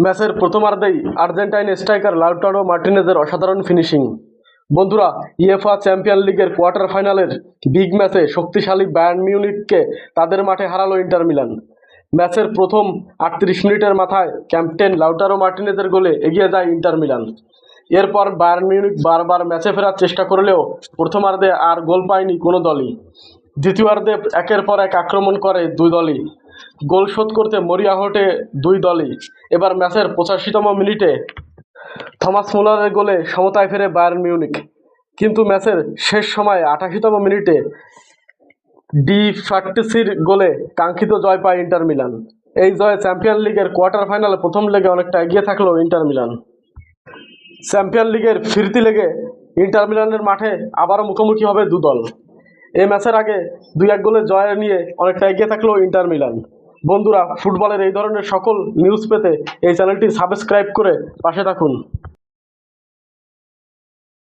ম্যাচের প্রথমার্ধেই Argentine striker Lautaro মার্টিনেজের অসাধারণ finishing. বন্ধুরা, ইউএফা চ্যাম্পিয়ন লিগের কোয়ার্টার ফাইনালের বিগ ম্যাচে শক্তিশালী বায়ার্ন মিউনিখকে তাদের মাঠে হারালো ইন্টার মিলান। ম্যাচের প্রথম 38 মিনিটের মাথায় ক্যাপ্টেন লাউটারো মার্টিনেজের গোলে এগিয়ে যায় ইন্টার মিলান। এরপর বায়ার্ন মিউনিখ বারবার ম্যাচে ফেরার চেষ্টা করলেও প্রথমার্ধে আর গোল পায়নি কোনো দলই। দ্বিতীয়ার্ধে একের পর এক আক্রমণ করে দুই দলই, গোল শোধ করতে মরিয়া ওঠে দুই দলই। এবার ম্যাচের 85তম মিনিটে থমাস মুলারের গোলে সমতায় ফেরে বায়ার্ন মিউনিখ, কিন্তু ম্যাচের শেষ সময়ে 88তম মিনিটে ডি ফ্রাত্তেসির গোলে কাঙ্ক্ষিত জয় পায় ইন্টার মিলান। এই জয়ে চ্যাম্পিয়ন লিগের কোয়ার্টার ফাইনালে প্রথম লেগে অনেকটা এগিয়ে থাকলো ইন্টার মিলান। চ্যাম্পিয়ন লিগের ফিরতি লেগে ইন্টার মিলানের মাঠে আবারও মুখোমুখি হবে দুদল। এই ম্যাচের আগে 2-1 গোলের জয় নিয়ে অনেকটা এগিয়ে থাকলো ইন্টার মিলান। বন্ধুরা, ফুটবলের এই ধরনের সকল নিউজ পেতে এই চ্যানেলটি সাবস্ক্রাইব করে পাশে থাকুন।